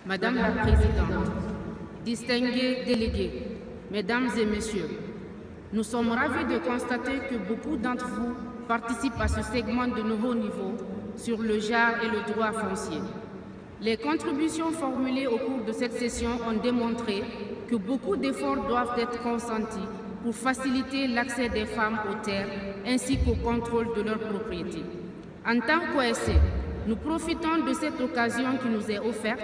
Madame la Présidente, distingués délégués, Mesdames et Messieurs, nous sommes ravis de constater que beaucoup d'entre vous participent à ce segment de nos hauts niveaux sur le genre et le droit foncier. Les contributions formulées au cours de cette session ont démontré que beaucoup d'efforts doivent être consentis pour faciliter l'accès des femmes aux terres ainsi qu'au contrôle de leur propriété. En tant qu'OSC, nous profitons de cette occasion qui nous est offerte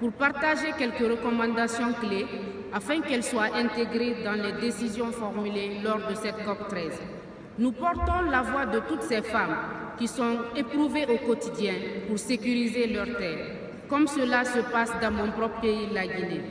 pour partager quelques recommandations clés afin qu'elles soient intégrées dans les décisions formulées lors de cette COP13. Nous portons la voix de toutes ces femmes qui sont éprouvées au quotidien pour sécuriser leurs terres, comme cela se passe dans mon propre pays, la Guinée.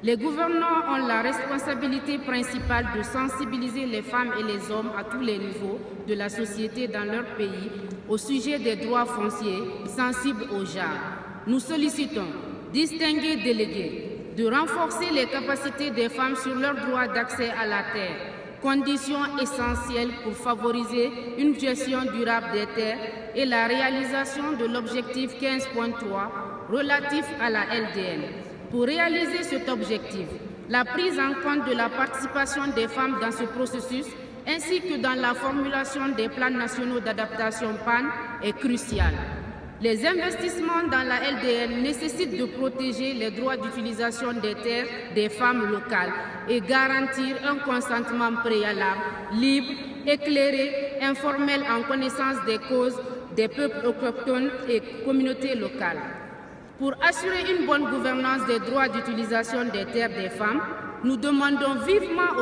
Les gouvernants ont la responsabilité principale de sensibiliser les femmes et les hommes à tous les niveaux de la société dans leur pays au sujet des droits fonciers sensibles au genre. Nous sollicitons, distingués délégués, de renforcer les capacités des femmes sur leur droit d'accès à la terre, condition essentielle pour favoriser une gestion durable des terres et la réalisation de l'objectif 15.3 relatif à la LDN. Pour réaliser cet objectif, la prise en compte de la participation des femmes dans ce processus ainsi que dans la formulation des plans nationaux d'adaptation PAN est cruciale. Les investissements dans la LDN nécessitent de protéger les droits d'utilisation des terres des femmes locales et garantir un consentement préalable, libre, éclairé, informel en connaissance des causes des peuples autochtones et communautés locales. Pour assurer une bonne gouvernance des droits d'utilisation des terres des femmes, nous demandons vivement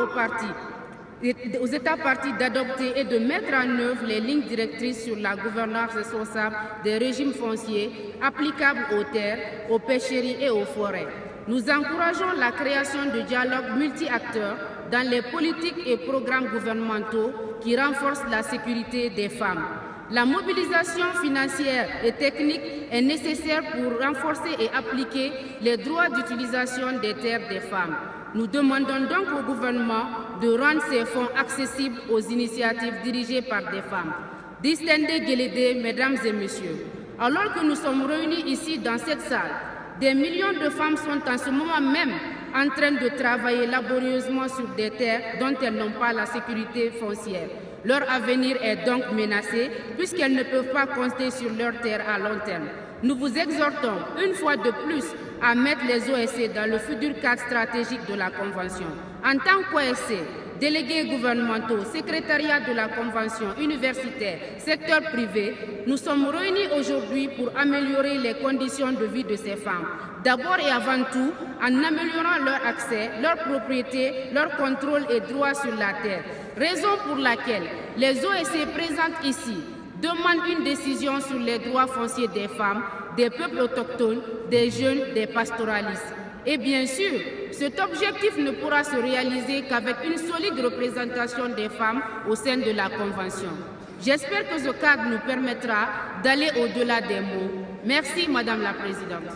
aux États parties d'adopter et de mettre en œuvre les lignes directrices sur la gouvernance responsable des régimes fonciers applicables aux terres, aux pêcheries et aux forêts. Nous encourageons la création de dialogues multi-acteurs dans les politiques et programmes gouvernementaux qui renforcent la sécurité des femmes. La mobilisation financière et technique est nécessaire pour renforcer et appliquer les droits d'utilisation des terres des femmes. Nous demandons donc au gouvernement de rendre ces fonds accessibles aux initiatives dirigées par des femmes. Distingués délégués, Mesdames et Messieurs, alors que nous sommes réunis ici dans cette salle, des millions de femmes sont en ce moment même en train de travailler laborieusement sur des terres dont elles n'ont pas la sécurité foncière. Leur avenir est donc menacé puisqu'elles ne peuvent pas compter sur leurs terres à long terme. Nous vous exhortons une fois de plus à mettre les OSC dans le futur cadre stratégique de la Convention. En tant qu'OSC, délégués gouvernementaux, secrétariat de la Convention, universitaire, secteur privé, nous sommes réunis aujourd'hui pour améliorer les conditions de vie de ces femmes. D'abord et avant tout, en améliorant leur accès, leur propriété, leur contrôle et droit sur la terre. Raison pour laquelle les OSC présentes ici demandent une décision sur les droits fonciers des femmes, des peuples autochtones, des jeunes, des pastoralistes. Et bien sûr, cet objectif ne pourra se réaliser qu'avec une solide représentation des femmes au sein de la Convention. J'espère que ce cadre nous permettra d'aller au-delà des mots. Merci, Madame la Présidente.